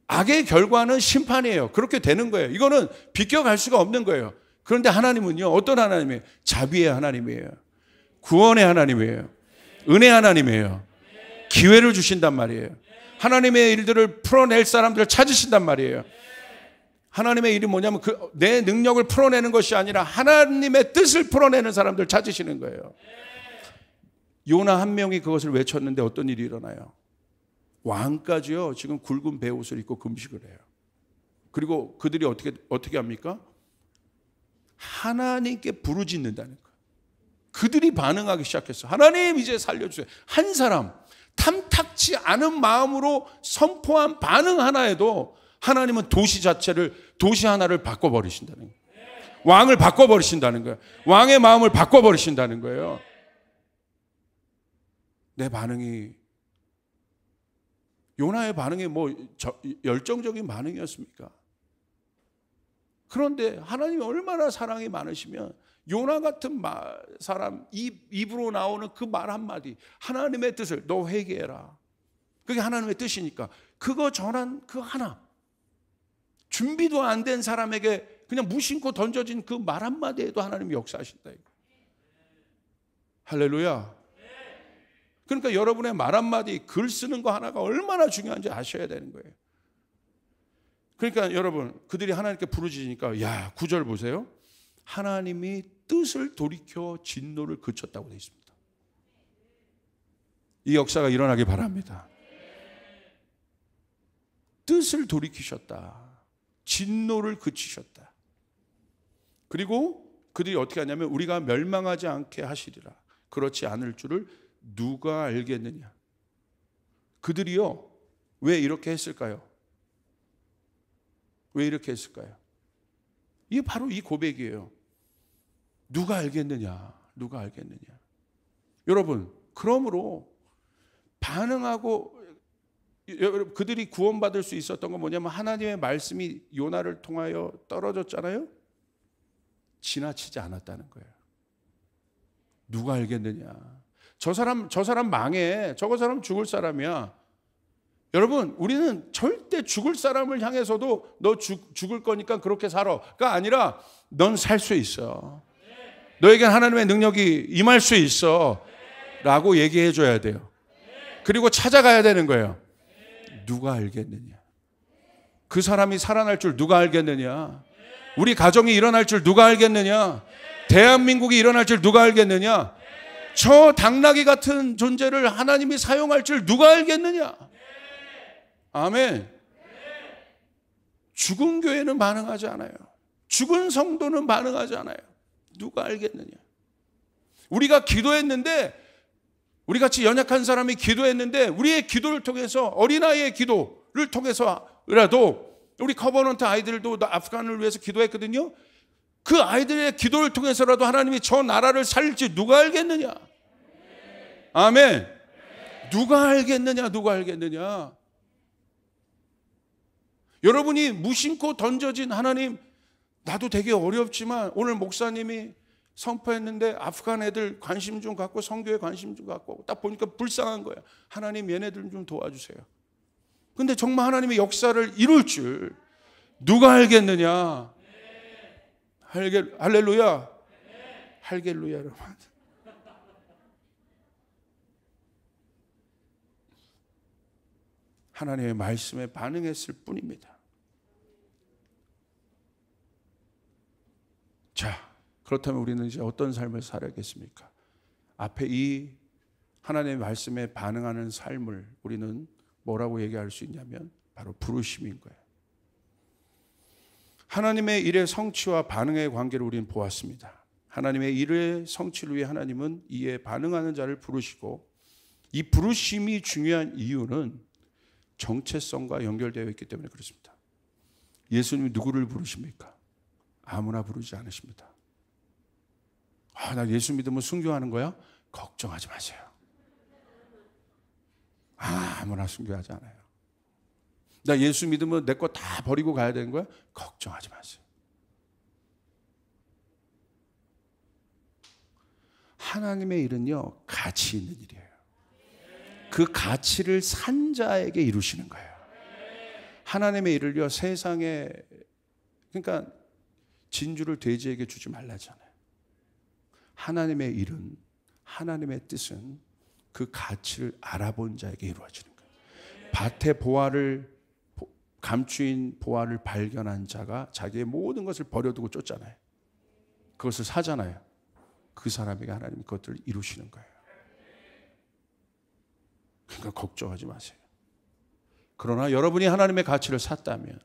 악의 결과는 심판이에요. 그렇게 되는 거예요. 이거는 비껴갈 수가 없는 거예요. 그런데 하나님은요. 어떤 하나님이에요? 자비의 하나님이에요. 구원의 하나님이에요. 은혜 하나님이에요. 기회를 주신단 말이에요. 하나님의 일들을 풀어낼 사람들을 찾으신단 말이에요. 하나님의 일이 뭐냐면 내 능력을 풀어내는 것이 아니라 하나님의 뜻을 풀어내는 사람들을 찾으시는 거예요. 요나 한 명이 그것을 외쳤는데 어떤 일이 일어나요? 왕까지요 지금 굵은 베옷을 입고 금식을 해요. 그리고 그들이 어떻게 합니까? 하나님께 부르짖는다는 거예요. 그들이 반응하기 시작했어. 하나님 이제 살려주세요. 한 사람 탐탁지 않은 마음으로 선포한 반응 하나에도 하나님은 도시 하나를 바꿔버리신다는 거예요. 왕을 바꿔버리신다는 거예요. 왕의 마음을 바꿔버리신다는 거예요. 내 반응이, 요나의 반응이 열정적인 반응이었습니까? 그런데 하나님이 얼마나 사랑이 많으시면 요나 같은 사람 입으로 나오는 그 말 한마디, 하나님의 뜻을 너 회개해라. 그게 하나님의 뜻이니까 그거 전한 그 하나, 준비도 안 된 사람에게 그냥 무심코 던져진 그 말 한마디에도 하나님이 역사하신다. 할렐루야. 그러니까 여러분의 말 한마디, 글 쓰는 거 하나가 얼마나 중요한지 아셔야 되는 거예요. 그러니까 여러분, 그들이 하나님께 부르짖으니까, 야, 9절 보세요. 하나님이 뜻을 돌이켜 진노를 그쳤다고 되어 있습니다. 이 역사가 일어나기 바랍니다. 뜻을 돌이키셨다. 진노를 그치셨다. 그리고 그들이 어떻게 하냐면 우리가 멸망하지 않게 하시리라. 그렇지 않을 줄을 누가 알겠느냐. 그들이요, 왜 이렇게 했을까요? 왜 이렇게 했을까요? 이게 바로 이 고백이에요. 누가 알겠느냐, 누가 알겠느냐. 여러분, 그러므로 반응하고, 그들이 구원받을 수 있었던 건 뭐냐면 하나님의 말씀이 요나를 통하여 떨어졌잖아요. 지나치지 않았다는 거예요. 누가 알겠느냐. 저 사람 망해. 저거 사람 죽을 사람이야. 여러분, 우리는 절대 죽을 사람을 향해서도 너 죽을 거니까 그렇게 살아가 아니라 넌 살 수 있어. 너에겐 하나님의 능력이 임할 수 있어. 라고 얘기해 줘야 돼요. 그리고 찾아가야 되는 거예요. 누가 알겠느냐. 그 사람이 살아날 줄 누가 알겠느냐. 우리 가정이 일어날 줄 누가 알겠느냐. 대한민국이 일어날 줄 누가 알겠느냐. 저 당나귀 같은 존재를 하나님이 사용할 줄 누가 알겠느냐. 아멘. 죽은 교회는 반응하지 않아요. 죽은 성도는 반응하지 않아요. 누가 알겠느냐. 우리가 기도했는데, 우리 같이 연약한 사람이 기도했는데 우리의 기도를 통해서, 어린아이의 기도를 통해서라도, 우리 커버넌트 아이들도 아프간을 위해서 기도했거든요. 그 아이들의 기도를 통해서라도 하나님이 저 나라를 살릴지 누가 알겠느냐. 아멘. 누가 알겠느냐, 누가 알겠느냐. 여러분이 무심코 던져진 하나님, 나도 되게 어렵지만 오늘 목사님이 선포했는데 아프간 애들 관심 좀 갖고 선교에 관심 좀 갖고 딱 보니까 불쌍한 거야. 하나님 얘네들 좀 도와주세요. 근데 정말 하나님의 역사를 이룰 줄 누가 알겠느냐. 할렐루야. 할렐루야 여러분. 하나님의 말씀에 반응했을 뿐입니다. 자, 그렇다면 우리는 이제 어떤 삶을 살아야겠습니까? 앞에 이 하나님의 말씀에 반응하는 삶을 우리는 뭐라고 얘기할 수 있냐면 바로 부르심인 거예요. 하나님의 일의 성취와 반응의 관계를 우리는 보았습니다. 하나님의 일의 성취를 위해 하나님은 이에 반응하는 자를 부르시고, 이 부르심이 중요한 이유는 정체성과 연결되어 있기 때문에 그렇습니다. 예수님이 누구를 부르십니까? 아무나 부르지 않으십니다. 나 예수 믿으면 순교하는 거야? 걱정하지 마세요. 아무나 순교하지 않아요. 나 예수 믿으면 내 거 다 버리고 가야 되는 거야? 걱정하지 마세요. 하나님의 일은요, 가치 있는 일이에요. 그 가치를 산 자에게 이루시는 거예요. 하나님의 일을요, 세상에, 그러니까 진주를 돼지에게 주지 말라잖아요. 하나님의 일은, 하나님의 뜻은 그 가치를 알아본 자에게 이루어지는 거예요. 밭의 보화를, 감추인 보화를 발견한 자가 자기의 모든 것을 버려두고 쫓잖아요. 그것을 사잖아요. 그 사람에게 하나님이 그것들을 이루시는 거예요. 그러니까 걱정하지 마세요. 그러나 여러분이 하나님의 가치를 샀다면,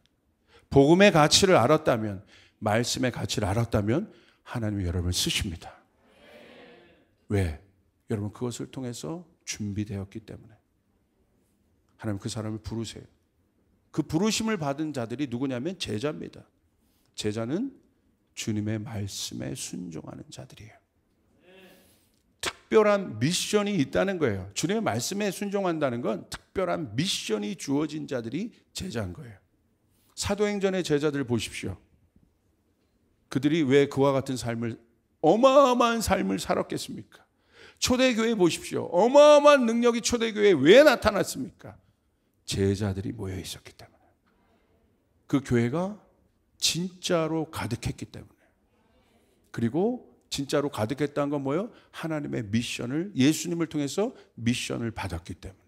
복음의 가치를 알았다면, 말씀의 가치를 알았다면 하나님이 여러분을 쓰십니다. 왜? 여러분 그것을 통해서 준비되었기 때문에. 하나님 그 사람을 부르세요. 그 부르심을 받은 자들이 누구냐면 제자입니다. 제자는 주님의 말씀에 순종하는 자들이에요. 특별한 미션이 있다는 거예요. 주님의 말씀에 순종한다는 건 특별한 미션이 주어진 자들이 제자인 거예요. 사도행전의 제자들 보십시오. 그들이 왜 그와 같은 삶을, 어마어마한 삶을 살았겠습니까? 초대교회 보십시오. 어마어마한 능력이 초대교회에 왜 나타났습니까? 제자들이 모여 있었기 때문에. 그 교회가 진짜로 가득했기 때문에. 그리고 진짜로 가득했다는 건 뭐예요? 하나님의 미션을, 예수님을 통해서 미션을 받았기 때문에.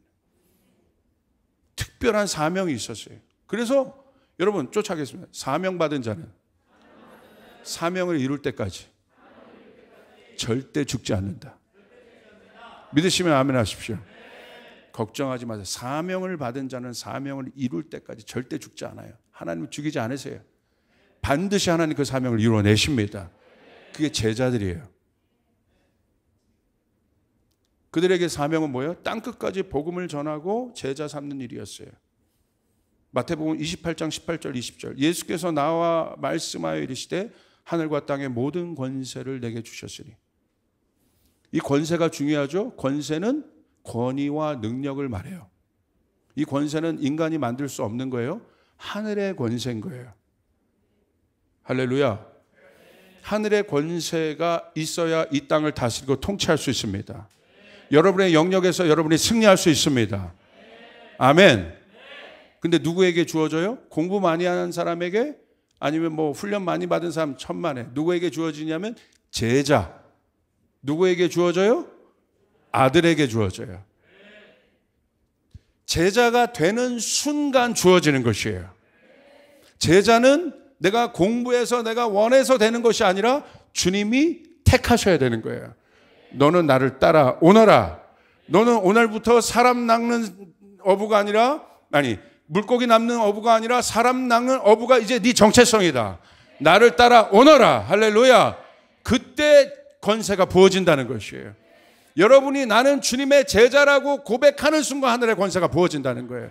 특별한 사명이 있었어요. 그래서 여러분 쫓아가겠습니다. 사명받은 자는 사명을 이룰 때까지 절대 죽지 않는다. 믿으시면 아멘 하십시오. 걱정하지 마세요. 사명을 받은 자는 사명을 이룰 때까지 절대 죽지 않아요. 하나님 죽이지 않으세요. 반드시 하나님 그 사명을 이루어내십니다. 그게 제자들이에요. 그들에게 사명은 뭐예요? 땅끝까지 복음을 전하고 제자 삼는 일이었어요. 마태복음 28장 18절 20절 예수께서 나와 말씀하여 이르시되 하늘과 땅의 모든 권세를 내게 주셨으니. 이 권세가 중요하죠. 권세는 권위와 능력을 말해요. 이 권세는 인간이 만들 수 없는 거예요. 하늘의 권세인 거예요. 할렐루야. 하늘의 권세가 있어야 이 땅을 다스리고 통치할 수 있습니다. 여러분의 영역에서 여러분이 승리할 수 있습니다. 아멘. 근데 누구에게 주어져요? 공부 많이 하는 사람에게, 아니면 뭐 훈련 많이 받은 사람 천만에. 누구에게 주어지냐면 제자. 누구에게 주어져요? 아들에게 주어져요. 제자가 되는 순간 주어지는 것이에요. 제자는 내가 공부해서 내가 원해서 되는 것이 아니라 주님이 택하셔야 되는 거예요. 너는 나를 따라 오너라. 너는 오늘부터 사람 낚는 어부가 아니라, 물고기 낚는 어부가 아니라 사람 낚는 어부가 이제 네 정체성이다. 나를 따라 오너라. 할렐루야. 그때 권세가 부어진다는 것이에요. 여러분이 나는 주님의 제자라고 고백하는 순간 하늘의 권세가 부어진다는 거예요.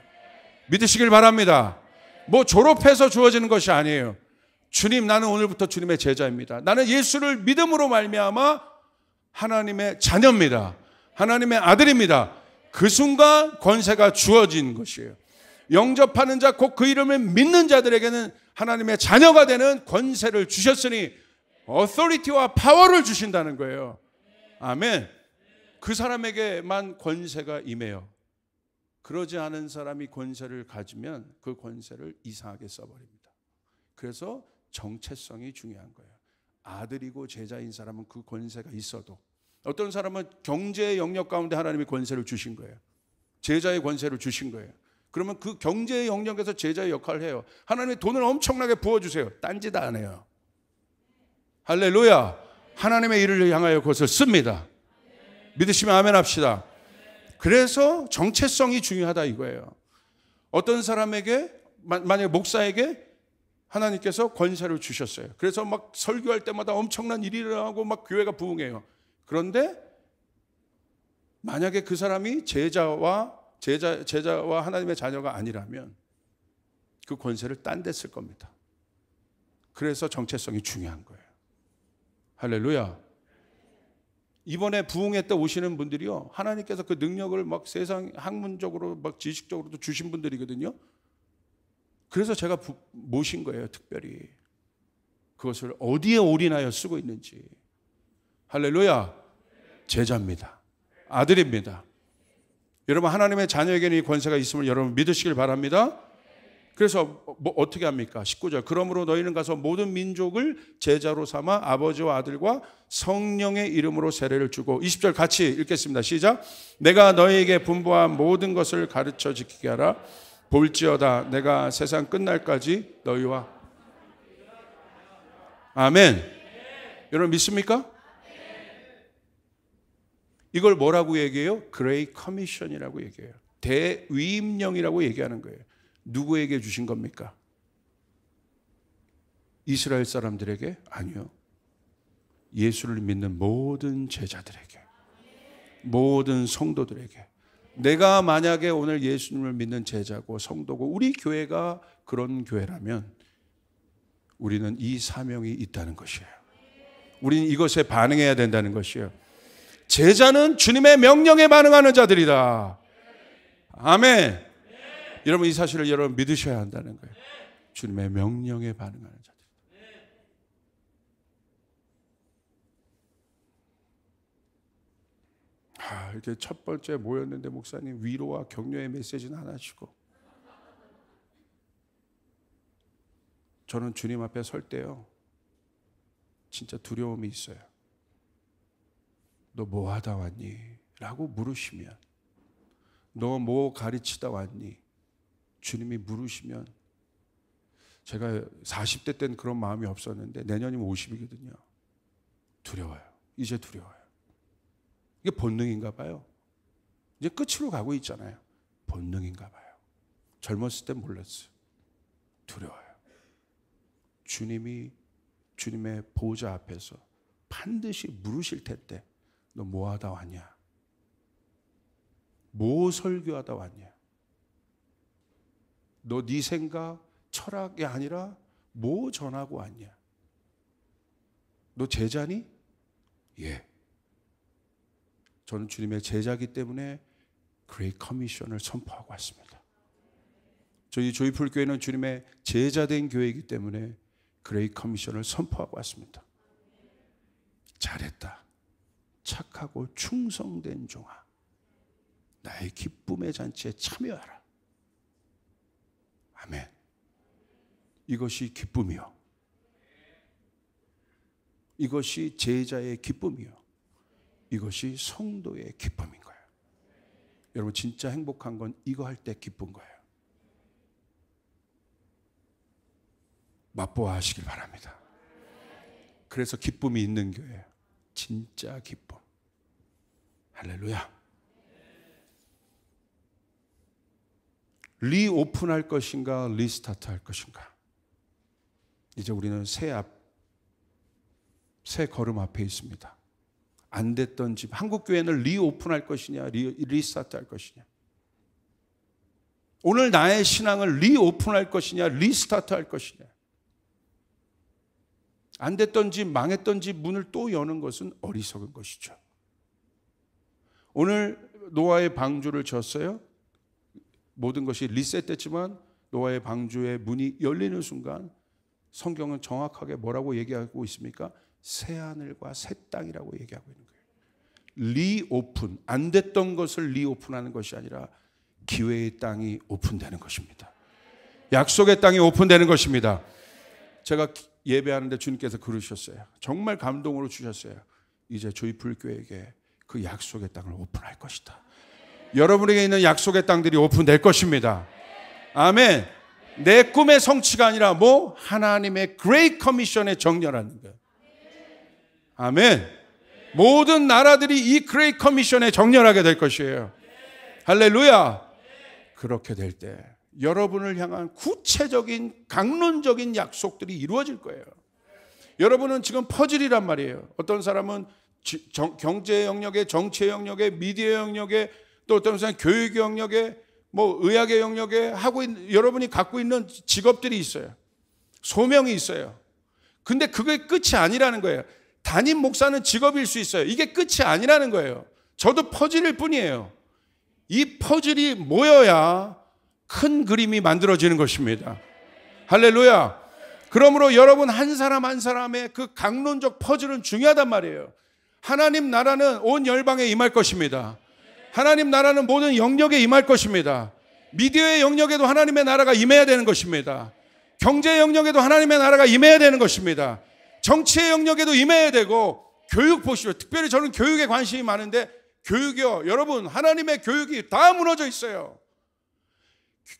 믿으시길 바랍니다. 뭐 졸업해서 주어지는 것이 아니에요. 주님, 나는 오늘부터 주님의 제자입니다. 나는 예수를 믿음으로 말미암아 하나님의 자녀입니다. 하나님의 아들입니다. 그 순간 권세가 주어진 것이에요. 영접하는 자, 곧 그 이름을 믿는 자들에게는 하나님의 자녀가 되는 권세를 주셨으니 어서리티와 파워를 주신다는 거예요. 아멘. 그 사람에게만 권세가 임해요. 그러지 않은 사람이 권세를 가지면 그 권세를 이상하게 써버립니다. 그래서 정체성이 중요한 거예요. 아들이고 제자인 사람은 그 권세가 있어도, 어떤 사람은 경제의 영역 가운데 하나님이 권세를 주신 거예요. 제자의 권세를 주신 거예요. 그러면 그 경제의 영역에서 제자의 역할을 해요. 하나님이 돈을 엄청나게 부어주세요. 딴짓 안 해요. 할렐루야. 하나님의 일을 향하여 그것을 씁니다. 믿으시면 아멘 합시다. 그래서 정체성이 중요하다 이거예요. 어떤 사람에게, 만약에 목사에게 하나님께서 권세를 주셨어요. 그래서 막 설교할 때마다 엄청난 일이 일어나고 막 교회가 부흥해요. 그런데 만약에 그 사람이 제자와 하나님의 자녀가 아니라면 그 권세를 딴 데 쓸 겁니다. 그래서 정체성이 중요한 거예요. 할렐루야. 이번에 부흥회 때 오시는 분들이요, 하나님께서 그 능력을 막 세상 학문적으로 막 지식적으로도 주신 분들이거든요. 그래서 제가 모신 거예요. 특별히 그것을 어디에 올인하여 쓰고 있는지. 할렐루야. 제자입니다. 아들입니다. 여러분, 하나님의 자녀에게는 이 권세가 있음을 여러분 믿으시길 바랍니다. 그래서 뭐 어떻게 합니까? 19절. 그러므로 너희는 가서 모든 민족을 제자로 삼아 아버지와 아들과 성령의 이름으로 세례를 주고. 20절 같이 읽겠습니다. 시작. 내가 너희에게 분부한 모든 것을 가르쳐 지키게 하라. 볼지어다 내가 세상 끝날까지 너희와. 아멘. 여러분 믿습니까? 이걸 뭐라고 얘기해요? 그레이 커미션이라고 얘기해요. 대위임령이라고 얘기하는 거예요. 누구에게 주신 겁니까? 이스라엘 사람들에게? 아니요. 예수를 믿는 모든 제자들에게, 모든 성도들에게. 내가 만약에 오늘 예수님을 믿는 제자고 성도고 우리 교회가 그런 교회라면 우리는 이 사명이 있다는 것이에요. 우리는 이것에 반응해야 된다는 것이에요. 제자는 주님의 명령에 반응하는 자들이다. 아멘. 여러분 이 사실을 여러분 믿으셔야 한다는 거예요. 주님의 명령에 반응하는 자들. 이렇게 첫 번째 모였는데 목사님 위로와 격려의 메시지는 안 하시고, 저는 주님 앞에 설 때요 진짜 두려움이 있어요. 너 뭐 하다 왔니? 라고 물으시면, 너 뭐 가르치다 왔니? 주님이 물으시면, 제가 40대 때는 그런 마음이 없었는데 내년이면 50이거든요. 두려워요. 이제 두려워요. 이게 본능인가 봐요. 이제 끝으로 가고 있잖아요. 본능인가 봐요. 젊었을 땐 몰랐어요. 두려워요. 주님이 주님의 보좌 앞에서 반드시 물으실 텐데 너 뭐 하다 왔냐? 뭐 설교하다 왔냐? 너 네 생각, 철학이 아니라 뭐 전하고 왔냐? 너 제자니? 예. 저는 주님의 제자이기 때문에 그레이트 커미션을 선포하고 왔습니다. 저희 조이풀 교회는 주님의 제자된 교회이기 때문에 그레이트 커미션을 선포하고 왔습니다. 잘했다. 착하고 충성된 종아, 나의 기쁨의 잔치에 참여하라. 아멘. 이것이 기쁨이요, 이것이 제자의 기쁨이요, 이것이 성도의 기쁨인 거예요. 여러분 진짜 행복한 건 이거 할 때 기쁜 거예요. 맛보아 하시길 바랍니다. 그래서 기쁨이 있는 교회예요. 진짜 기쁨. 할렐루야. 리오픈할 것인가 리스타트 할 것인가. 이제 우리는 새 걸음 앞에 있습니다. 안 됐던 집, 한국교회는 리오픈할 것이냐 리스타트 할 것이냐. 오늘 나의 신앙을 리오픈할 것이냐 리스타트 할 것이냐. 안 됐던 집, 망했던 집 문을 또 여는 것은 어리석은 것이죠. 오늘 노아의 방주를 졌어요. 모든 것이 리셋됐지만 노아의 방주의 문이 열리는 순간 성경은 정확하게 뭐라고 얘기하고 있습니까? 새하늘과 새 땅이라고 얘기하고 있는 거예요. 리오픈, 안 됐던 것을 리오픈하는 것이 아니라 기회의 땅이 오픈되는 것입니다. 약속의 땅이 오픈되는 것입니다. 제가 예배하는데 주님께서 그러셨어요. 정말 감동으로 주셨어요. 이제 조이풀 교회에게 그 약속의 땅을 오픈할 것이다. 여러분에게 있는 약속의 땅들이 오픈될 것입니다. 아멘. 내 꿈의 성취가 아니라 뭐? 하나님의 그레이트 커미션에 정렬하는 거예요. 아멘. 모든 나라들이 이 그레이트 커미션에 정렬하게 될 것이에요. 할렐루야. 그렇게 될 때 여러분을 향한 구체적인 강론적인 약속들이 이루어질 거예요. 여러분은 지금 퍼즐이란 말이에요. 어떤 사람은 경제 영역에, 정치 영역에, 미디어 영역에, 또 어떤 사람은 교육 영역에, 뭐 의학의 영역에 여러분이 갖고 있는 직업들이 있어요. 소명이 있어요. 근데 그게 끝이 아니라는 거예요. 담임 목사는 직업일 수 있어요. 이게 끝이 아니라는 거예요. 저도 퍼즐일 뿐이에요. 이 퍼즐이 모여야 큰 그림이 만들어지는 것입니다. 할렐루야. 그러므로 여러분 한 사람 한 사람의 그 강론적 퍼즐은 중요하단 말이에요. 하나님 나라는 온 열방에 임할 것입니다. 하나님 나라는 모든 영역에 임할 것입니다. 미디어의 영역에도 하나님의 나라가 임해야 되는 것입니다. 경제 영역에도 하나님의 나라가 임해야 되는 것입니다. 정치의 영역에도 임해야 되고, 교육 보시죠. 특별히 저는 교육에 관심이 많은데, 교육이요, 여러분 하나님의 교육이 다 무너져 있어요.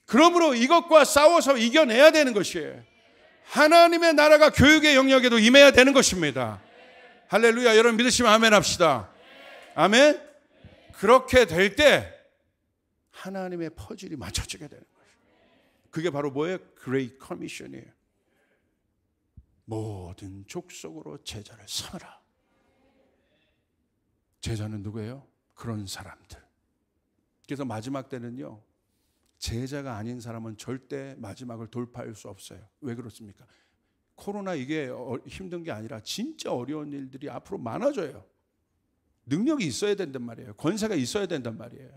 그러므로 이것과 싸워서 이겨내야 되는 것이에요. 하나님의 나라가 교육의 영역에도 임해야 되는 것입니다. 할렐루야. 여러분 믿으시면 아멘 합시다. 아멘. 그렇게 될 때 하나님의 퍼즐이 맞춰지게 되는 거예요. 그게 바로 뭐예요? Great Commission이에요. 모든 족속으로 제자를 삼으라. 제자는 누구예요? 그런 사람들. 그래서 마지막 때는요, 제자가 아닌 사람은 절대 마지막을 돌파할 수 없어요. 왜 그렇습니까? 코로나 이게 힘든 게 아니라 진짜 어려운 일들이 앞으로 많아져요. 능력이 있어야 된단 말이에요. 권세가 있어야 된단 말이에요.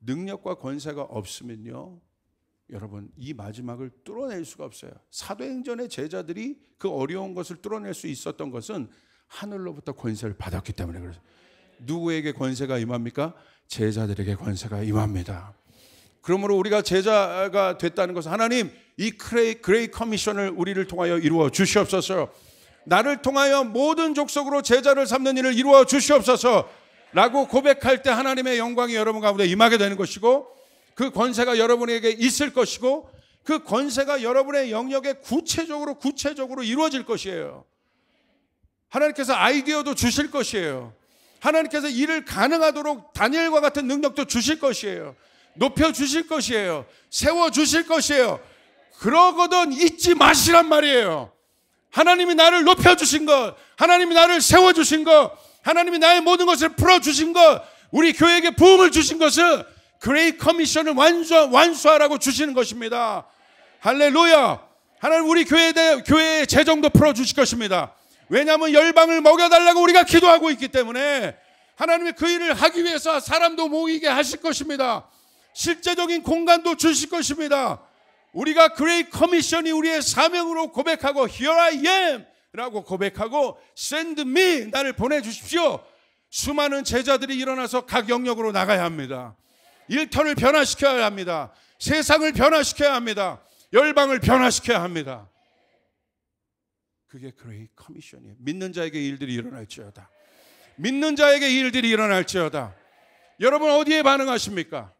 능력과 권세가 없으면요, 여러분 이 마지막을 뚫어낼 수가 없어요. 사도행전의 제자들이 그 어려운 것을 뚫어낼 수 있었던 것은 하늘로부터 권세를 받았기 때문에 그래요. 누구에게 권세가 임합니까? 제자들에게 권세가 임합니다. 그러므로 우리가 제자가 됐다는 것은 하나님 이 그레이 커미션을 우리를 통하여 이루어 주시옵소서. 나를 통하여 모든 족속으로 제자를 삼는 일을 이루어 주시옵소서 라고 고백할 때 하나님의 영광이 여러분 가운데 임하게 되는 것이고, 그 권세가 여러분에게 있을 것이고, 그 권세가 여러분의 영역에 구체적으로 이루어질 것이에요. 하나님께서 아이디어도 주실 것이에요. 하나님께서 일을 가능하도록 다니엘과 같은 능력도 주실 것이에요. 높여주실 것이에요. 세워주실 것이에요. 그러거든 잊지 마시란 말이에요. 하나님이 나를 높여주신 것, 하나님이 나를 세워주신 것, 하나님이 나의 모든 것을 풀어주신 것, 우리 교회에게 부흥을 주신 것은 그레이 커미션을 완수하라고 주시는 것입니다. 할렐루야. 하나님 우리 교회의 재정도 풀어주실 것입니다. 왜냐하면 열방을 먹여달라고 우리가 기도하고 있기 때문에 하나님이 그 일을 하기 위해서 사람도 모이게 하실 것입니다. 실제적인 공간도 주실 것입니다. 우리가 그레이 커미션이 우리의 사명으로 고백하고 Here I am 라고 고백하고 Send me, 나를 보내주십시오. 수많은 제자들이 일어나서 각 영역으로 나가야 합니다. 일터를 변화시켜야 합니다. 세상을 변화시켜야 합니다. 열방을 변화시켜야 합니다. 그게 그레이 커미션이에요. 믿는 자에게 일들이 일어날지어다. 믿는 자에게 일들이 일어날지어다. 여러분 어디에 반응하십니까?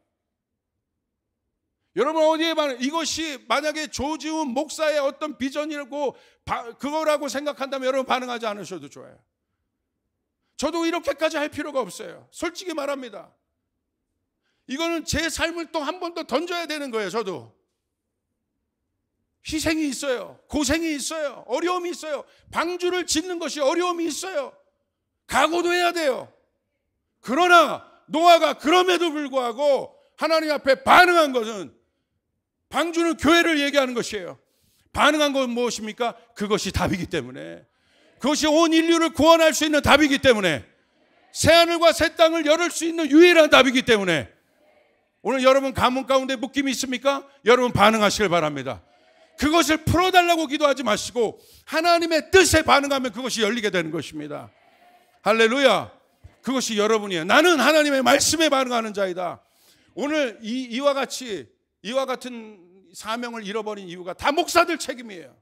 여러분 어디에 이것이 만약에 조지훈 목사의 어떤 비전이라고 그거라고 생각한다면 여러분 반응하지 않으셔도 좋아요. 저도 이렇게까지 할 필요가 없어요. 솔직히 말합니다. 이거는 제 삶을 또 한 번 더 던져야 되는 거예요. 저도 희생이 있어요. 고생이 있어요. 어려움이 있어요. 방주를 짓는 것이 어려움이 있어요. 각오도 해야 돼요. 그러나 노아가 그럼에도 불구하고 하나님 앞에 반응한 것은, 방주는 교회를 얘기하는 것이에요. 반응한 건 무엇입니까? 그것이 답이기 때문에, 그것이 온 인류를 구원할 수 있는 답이기 때문에, 새하늘과 새 땅을 열을 수 있는 유일한 답이기 때문에, 오늘 여러분 가문 가운데 묶임이 있습니까? 여러분 반응하시길 바랍니다. 그것을 풀어달라고 기도하지 마시고 하나님의 뜻에 반응하면 그것이 열리게 되는 것입니다. 할렐루야. 그것이 여러분이에요. 나는 하나님의 말씀에 반응하는 자이다. 오늘 이와 같은 사명을 잃어버린 이유가 다 목사들 책임이에요.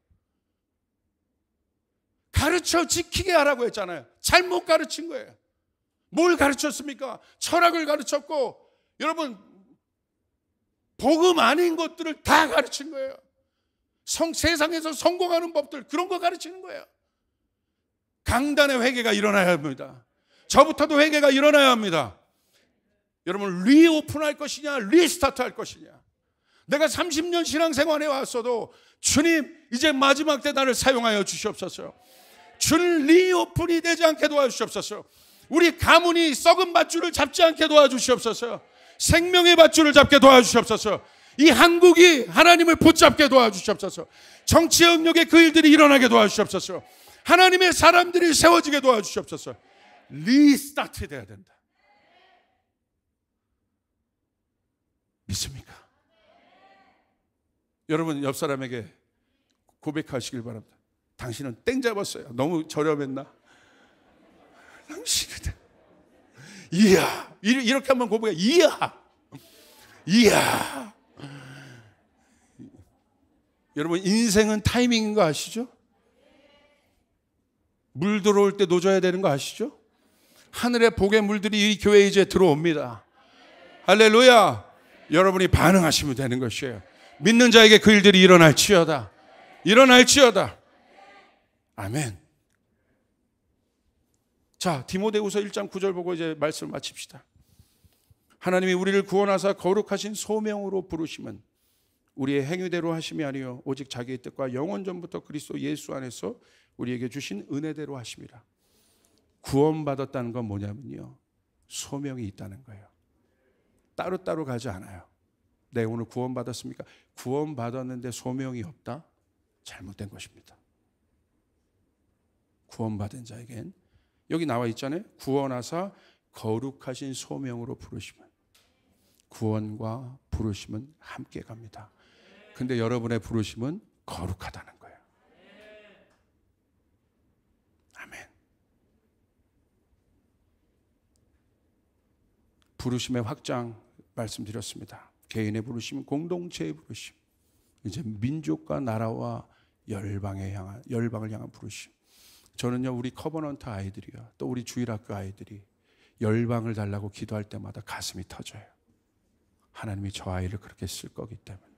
가르쳐 지키게 하라고 했잖아요. 잘못 가르친 거예요. 뭘 가르쳤습니까? 철학을 가르쳤고, 여러분 복음 아닌 것들을 다 가르친 거예요. 세상에서 성공하는 법들, 그런 거 가르치는 거예요. 강단의 회개가 일어나야 합니다. 저부터도 회개가 일어나야 합니다. 여러분 리오픈할 것이냐 리스타트 할 것이냐. 내가 30년 신앙생활에 왔어도 주님 이제 마지막 때 나를 사용하여 주시옵소서. 주님 리오픈이 되지 않게 도와주시옵소서. 우리 가문이 썩은 밧줄을 잡지 않게 도와주시옵소서. 생명의 밧줄을 잡게 도와주시옵소서. 이 한국이 하나님을 붙잡게 도와주시옵소서. 정치 영역에 그 일들이 일어나게 도와주시옵소서. 하나님의 사람들이 세워지게 도와주시옵소서. 리스타트 돼야 된다. 믿습니까? 여러분 옆 사람에게 고백하시길 바랍니다. 당신은 땡 잡았어요. 너무 저렴했나? 당신은 이야, 이렇게 한번 고백해. 이야. 여러분 인생은 타이밍인 거 아시죠? 물 들어올 때 놓아야 되는 거 아시죠? 하늘의 복의 물들이 이 교회에 이제 들어옵니다. 할렐루야. 여러분이 반응하시면 되는 것이에요. 믿는 자에게 그 일들이 일어날지어다. 아멘. 자, 디모데후서 1장 9절 보고 이제 말씀을 마칩시다. 하나님이 우리를 구원하사 거룩하신 소명으로 부르심은 우리의 행위대로 하심이 아니요 오직 자기의 뜻과 영원 전부터 그리스도 예수 안에서 우리에게 주신 은혜대로 하심이라. 구원받았다는 건 뭐냐면요, 소명이 있다는 거예요. 따로따로 가지 않아요. 네, 오늘 구원받았습니까? 구원받았는데 소명이 없다? 잘못된 것입니다. 구원받은 자에겐 여기 나와 있잖아요. 구원하사 거룩하신 소명으로 부르심은, 구원과 부르심은 함께 갑니다. 근데 여러분의 부르심은 거룩하다는 거예요. 아멘. 부르심의 확장 말씀드렸습니다. 개인의 부르심, 공동체의 부르심, 이제 민족과 나라와 열방을 향한 부르심. 저는요, 우리 커버넌트 아이들이요, 또 우리 주일학교 아이들이 열방을 달라고 기도할 때마다 가슴이 터져요. 하나님이 저 아이를 그렇게 쓸 거기 때문에.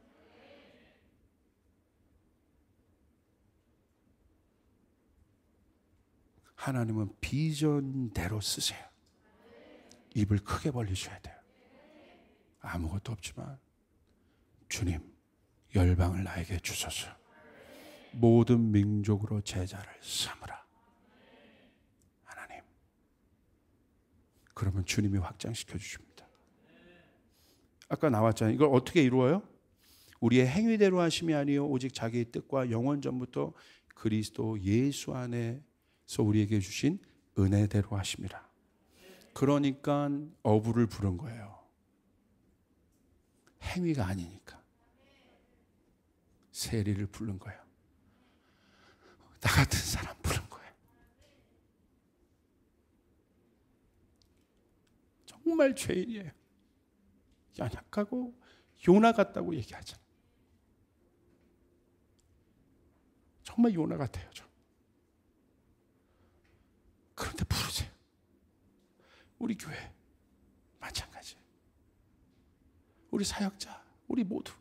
하나님은 비전대로 쓰세요. 입을 크게 벌리셔야 돼요. 아무것도 없지만 주님, 열방을 나에게 주소서. 모든 민족으로 제자를 삼으라. 하나님. 그러면 주님이 확장시켜 주십니다. 아까 나왔잖아요. 이걸 어떻게 이루어요? 우리의 행위대로 하심이 아니요 오직 자기의 뜻과 영원 전부터 그리스도 예수 안에서 우리에게 주신 은혜대로 하심이라. 그러니까 어부를 부른 거예요. 행위가 아니니까. 세리를 부른 거예요. 나 같은 사람 부른 거예요. 정말 죄인이에요. 연약하고 요나 같다고 얘기하잖아요. 정말 요나 같아요. 저. 그런데 부르세요. 우리 교회 마찬가지예요. 우리 사역자, 우리 모두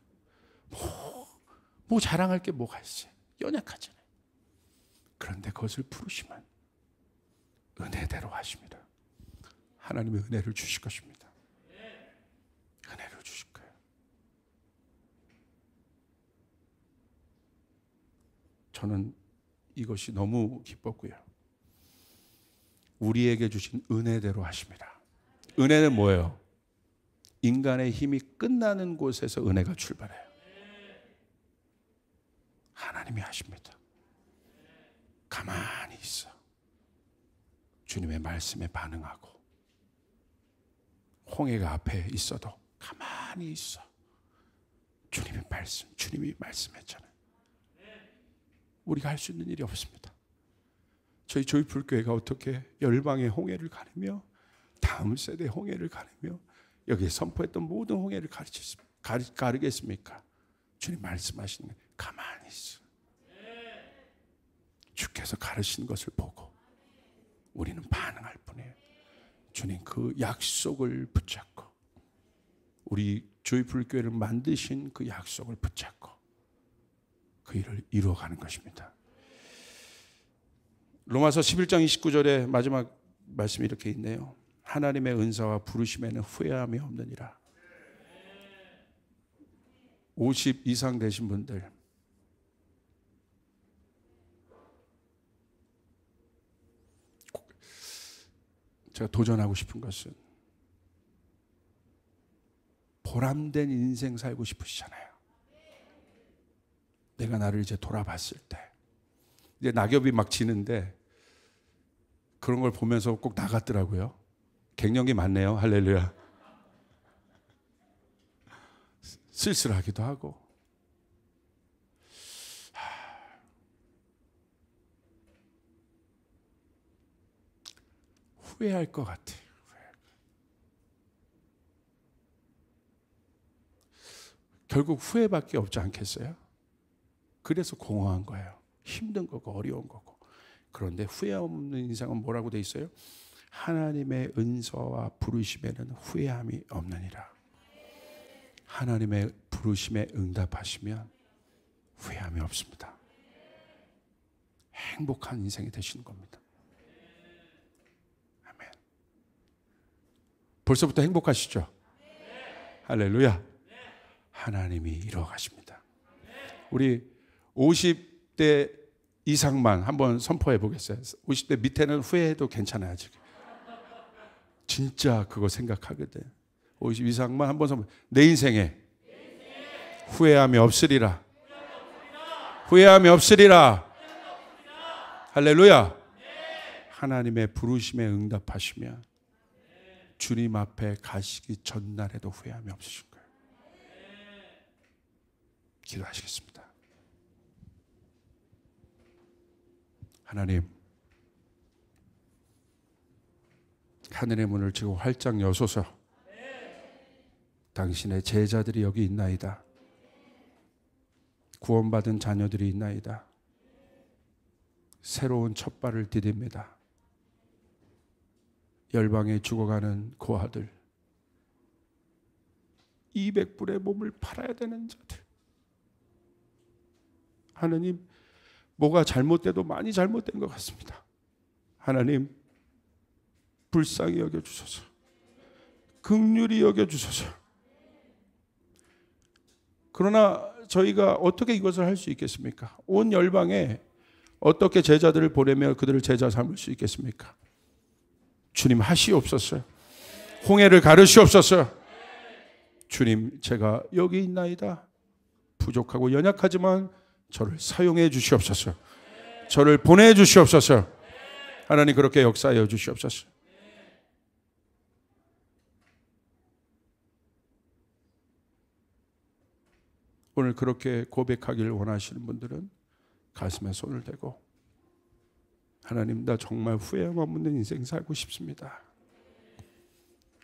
뭐 자랑할 게 뭐가 있어요. 연약하잖아요. 그런데 그것을 부르시면 은혜대로 하십니다. 하나님의 은혜를 주실 것입니다. 은혜를 주실 거예요. 저는 이것이 너무 기뻤고요. 우리에게 주신 은혜대로 하십니다. 은혜는 뭐예요? 인간의 힘이 끝나는 곳에서 은혜가 출발해요. 하나님이 하십니다. 가만히 있어. 주님의 말씀에 반응하고, 홍해가 앞에 있어도 가만히 있어. 주님의 말씀, 주님이 말씀했잖아요. 우리가 할 수 있는 일이 없습니다. 저희 조이풀교회가 어떻게 열방의 홍해를 가르며 다음 세대 홍해를 가르며 여기에 선포했던 모든 홍해를 가르겠습니까? 주님 말씀하시는 게 가만히 있어. 주께서 가르신 것을 보고 우리는 반응할 뿐이에요. 주님 그 약속을 붙잡고, 우리 조이풀교회를 만드신 그 약속을 붙잡고 그 일을 이루어가는 것입니다. 로마서 11장 29절에 마지막 말씀이 이렇게 있네요. 하나님의 은사와 부르심에는 후회함이 없느니라. 50 이상 되신 분들, 제가 도전하고 싶은 것은 보람된 인생 살고 싶으시잖아요. 내가 나를 이제 돌아봤을 때, 이제 낙엽이 막 지는데 그런 걸 보면서 꼭 나갔더라고요. 갱년기 많네요. 할렐루야. 쓸쓸하기도 하고. 후회할 것 같아요. 결국 후회밖에 없지 않겠어요? 그래서 공허한 거예요. 힘든 거고 어려운 거고. 그런데 후회 없는 인생은 뭐라고 돼 있어요? 하나님의 은사와 부르심에는 후회함이 없느니라. 하나님의 부르심에 응답하시면 후회함이 없습니다. 행복한 인생이 되시는 겁니다. 아멘. 벌써부터 행복하시죠? 할렐루야. 하나님이 이루어 가십니다. 우리 50대 이상만 한번 선포해 보겠어요. 50대 밑에는 후회해도 괜찮아요. 지금. 진짜 그거 생각하거든. 50 이상만 한번 선포해. 내 인생에 후회함이 없으리라. 후회함이 없으리라. 할렐루야. 하나님의 부르심에 응답하시면 주님 앞에 가시기 전날에도 후회함이 없으실 거예요. 기도하시겠습니다. 하나님, 하늘의 문을 지금 활짝 여소서. 당신의 제자들이 여기 있나이다. 구원받은 자녀들이 있나이다. 새로운 첫 발을 디딥니다. 열방에 죽어가는 고아들, 200불의 몸을 팔아야 되는 자들, 하나님, 뭐가 잘못돼도 많이 잘못된 것 같습니다. 하나님, 불쌍히 여겨주소서. 긍휼히 여겨주소서. 그러나 저희가 어떻게 이것을 할 수 있겠습니까? 온 열방에 어떻게 제자들을 보내며 그들을 제자 삼을 수 있겠습니까? 주님 하시옵소서. 홍해를 가르시옵소서. 주님, 제가 여기 있나이다. 부족하고 연약하지만 저를 사용해 주시옵소서. 저를 보내 주시옵소서. 하나님, 그렇게 역사하여 주시옵소서. 오늘 그렇게 고백하기를 원하시는 분들은 가슴에 손을 대고, 하나님, 나 정말 후회함 없는 인생 살고 싶습니다.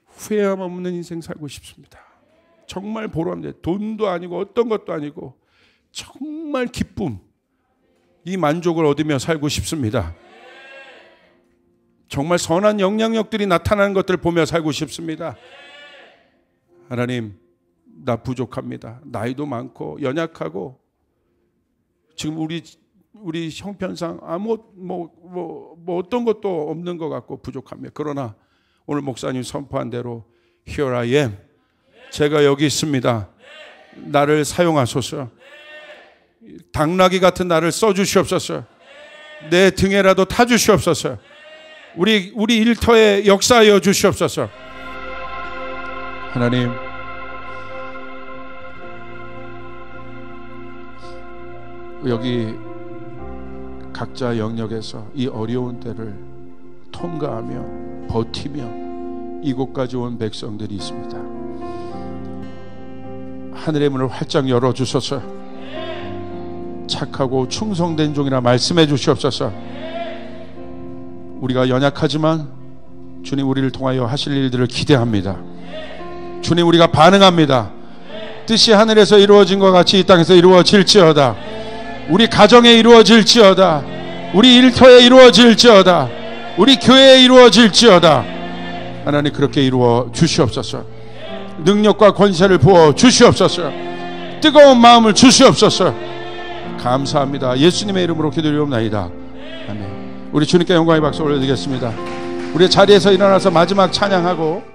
후회함 없는 인생 살고 싶습니다. 정말 보람돼. 돈도 아니고 어떤 것도 아니고 정말 기쁨, 이 만족을 얻으며 살고 싶습니다. 정말 선한 영향력들이 나타나는 것들을 보며 살고 싶습니다. 하나님, 나 부족합니다. 나이도 많고 연약하고 지금 우리 형편상 아무 뭐 어떤 것도 없는 것 같고 부족합니다. 그러나 오늘 목사님 선포한 대로 Here I am. 제가 여기 있습니다. 나를 사용하소서. 당나귀 같은 나를 써주시옵소서. 내 등에라도 타주시옵소서. 우리 일터에 역사하여 주시옵소서. 하나님, 여기 각자 영역에서 이 어려운 때를 통과하며 버티며 이곳까지 온 백성들이 있습니다. 하늘의 문을 활짝 열어주소서. 착하고 충성된 종이라 말씀해 주시옵소서. 우리가 연약하지만 주님, 우리를 통하여 하실 일들을 기대합니다. 주님, 우리가 반응합니다. 뜻이 하늘에서 이루어진 것 같이 이 땅에서 이루어질지어다. 우리 가정에 이루어질지어다. 우리 일터에 이루어질지어다. 우리 교회에 이루어질지어다. 하나님, 그렇게 이루어 주시옵소서. 능력과 권세를 부어 주시옵소서. 뜨거운 마음을 주시옵소서. 감사합니다. 예수님의 이름으로 기도드리옵나이다. 아멘. 우리 주님께 영광의 박수 올려드리겠습니다. 우리 자리에서 일어나서 마지막 찬양하고